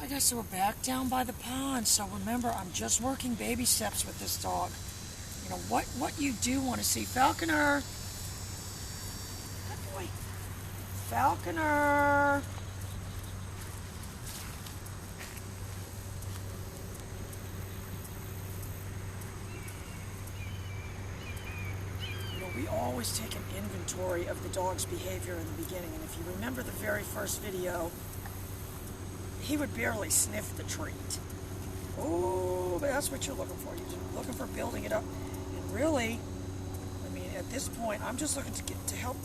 I guess we're back down by the pond. So remember, I'm just working baby steps with this dog. You know, what you do want to see. Falconer! Good boy. Falconer! You know, we always take an inventory of the dog's behavior in the beginning. And if you remember the very first video, he would barely sniff the treat. Oh, but that's what you're looking for. You're looking for building it up. And really, I mean, at this point, I'm just looking to help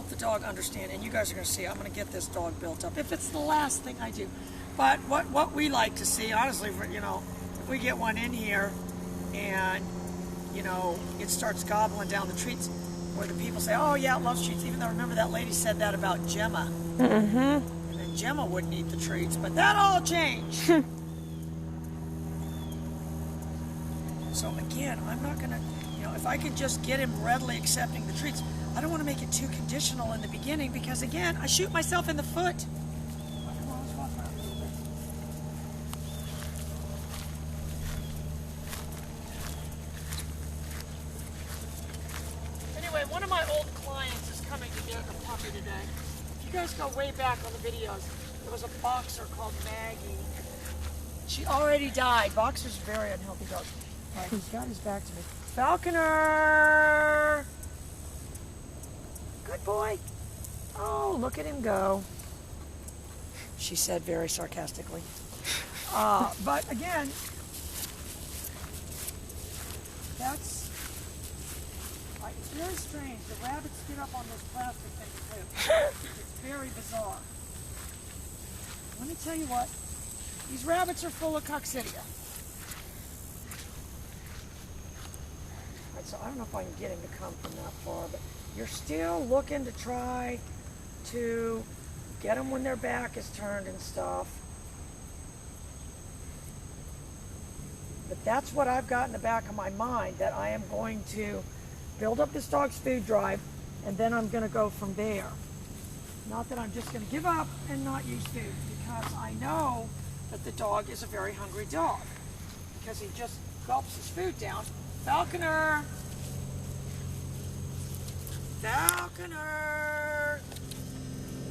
the dog understand. And you guys are going to see, I'm going to get this dog built up if it's the last thing I do. But what we like to see, honestly, you know, if we get one in here and, you know, it starts gobbling down the treats, where the people say, oh yeah, it loves treats, even though remember that lady said that about Gemma. Mm-hmm. Gemma wouldn't eat the treats, but that all changed. So again, I'm not going to, you know, if I could just get him readily accepting the treats, I don't want to make it too conditional in the beginning because, again, I shoot myself in the foot. Anyway, one of my old clients is coming to get a puppy today. You guys go way back on the videos. There was a boxer called Maggie. She already died. Boxer's a very unhealthy dog. All right, he's got his back to me. Falconer! Good boy. Oh, look at him go. She said very sarcastically. But again, it's very strange. The rabbits get up on this plastic thing too. It's very bizarre. Let me tell you what, these rabbits are full of coccidia. Alright, so I don't know if I can get him to come from that far, but you're still looking to try to get them when their back is turned and stuff. But that's what I've got in the back of my mind, that I am going to build up this dog's food drive, and then I'm going to go from there. Not that I'm just going to give up and not use food, because I know that the dog is a very hungry dog, because he just gulps his food down. Falconer! Falconer!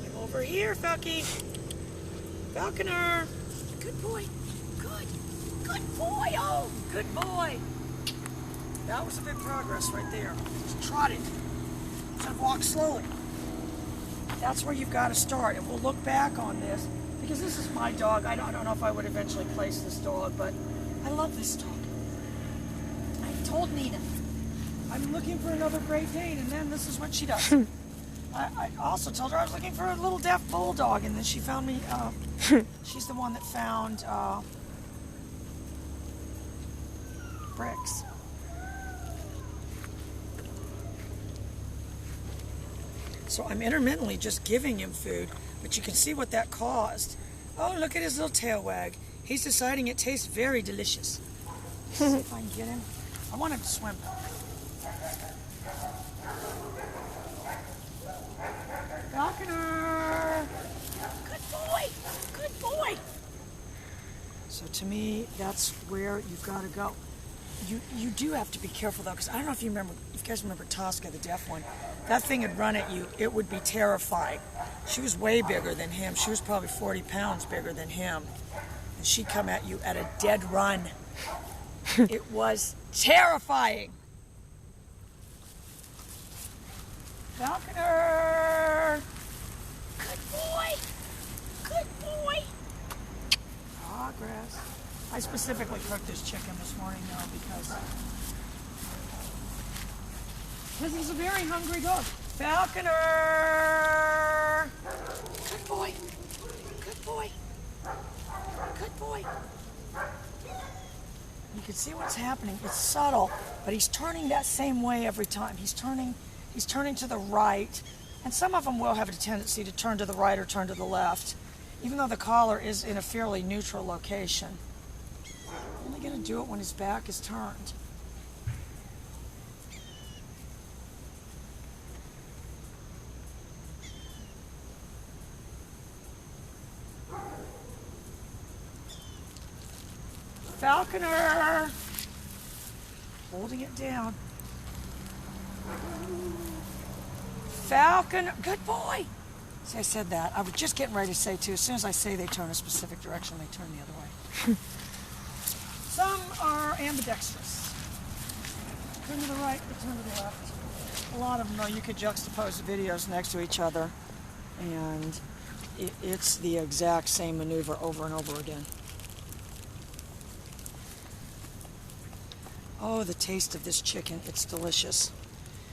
I'm over here, Falky. Falconer! Good boy. Good boy. Oh, good boy. That was a big progress right there. Just trotted. Instead of walk slowly. That's where you've got to start. And we'll look back on this, because this is my dog. I don't know if I would eventually place this dog, but I love this dog. I told Nina, I'm looking for another Great Dane, and then this is what she does. I also told her I was looking for a little deaf bulldog, and then she found me, she's the one that found Bricks. So I'm intermittently just giving him food, but you can see what that caused. Oh, look at his little tail wag. He's deciding it tastes very delicious. Let's see if I can get him. I want him to swim. Falconer! Good boy! Good boy! So to me, that's where you've got to go. You do have to be careful though, because I don't know if you guys remember Tosca, the deaf one. That thing would run at you, it would be terrifying. She was way bigger than him. She was probably 40 pounds bigger than him. And she'd come at you at a dead run. It was terrifying. Falconer! Good boy! Good boy! Progress. I specifically cooked this chicken this morning though because he's a very hungry dog. Falconer! Good boy! Good boy! Good boy! You can see what's happening. It's subtle, but he's turning that same way every time. He's turning to the right, and some of them will have a tendency to turn to the right or turn to the left, even though the collar is in a fairly neutral location. I'm only going to do it when his back is turned. Falconer! Holding it down. Falconer, good boy! See, I said that. I was just getting ready to say, too, as soon as I say they turn a specific direction, they turn the other way. Some are ambidextrous. Turn to the right, they turn to the left. A lot of them, though, you could juxtapose the videos next to each other, and it's the exact same maneuver over and over again. Oh, the taste of this chicken. It's delicious.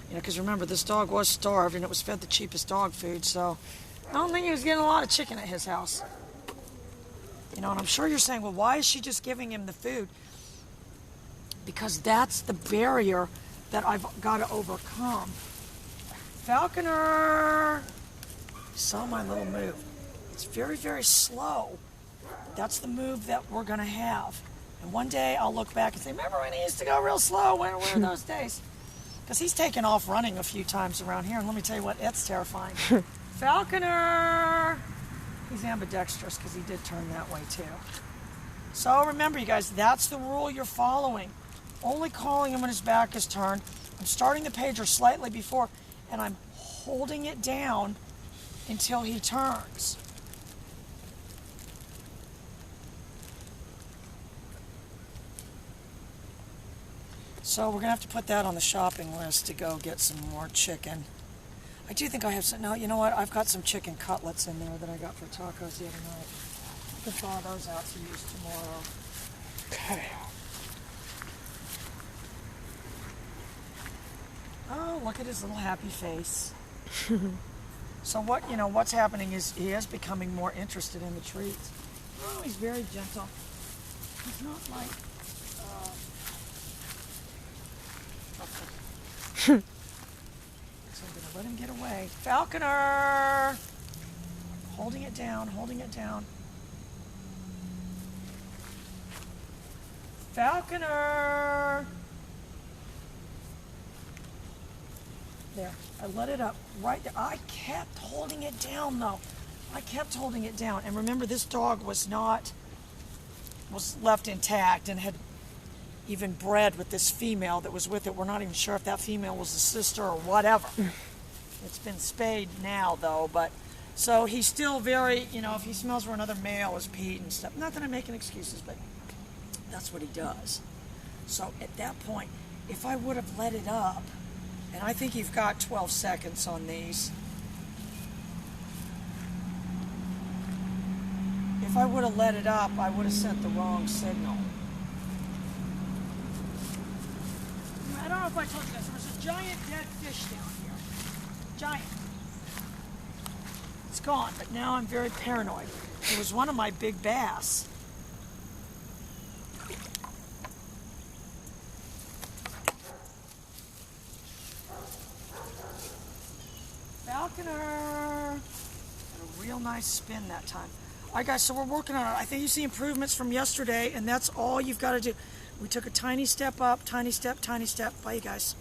You know, because remember, this dog was starved, and it was fed the cheapest dog food, so I don't think he was getting a lot of chicken at his house. You know, and I'm sure you're saying, well, why is she just giving him the food? Because that's the barrier that I've got to overcome. Falconer! You saw my little move. It's very, very slow. That's the move that we're going to have. And one day I'll look back and say, remember when he used to go real slow? Where were those days? Because he's taken off running a few times around here, and let me tell you what, it's terrifying. Falconer! He's ambidextrous because he did turn that way too. So remember, you guys, that's the rule you're following. Only calling him when his back is turned. I'm starting the pager slightly before, and I'm holding it down until he turns. So we're going to have to put that on the shopping list to go get some more chicken. I do think I have some. No, you know what? I've got some chicken cutlets in there that I got for tacos the other night. I can thaw those out to use tomorrow. Okay. Oh, look at his little happy face. So what's happening is he is becoming more interested in the treats. Oh, he's very gentle. He's not like... So I'm going to let him get away. Falconer! Holding it down, holding it down. Falconer! There, I let it up right there. I kept holding it down, though. I kept holding it down. And remember, this dog was left intact and had even bred with this female that was with it. We're not even sure if that female was a sister or whatever. It's been spayed now, though, but so he's still very, if he smells where another male is peed and stuff. Not that I'm making excuses, but that's what he does. So at that point, if I would have let it up, and I think you've got 12 seconds on these. If I would have let it up, I would have sent the wrong signal. I don't know if I told you this. There was a giant dead fish down here. Giant. It's gone, but now I'm very paranoid. It was one of my big bass. Falconer! Got a real nice spin that time. All right, guys, so we're working on it. I think you see improvements from yesterday, and that's all you've got to do. We took a tiny step up, tiny step, tiny step. Bye, you guys.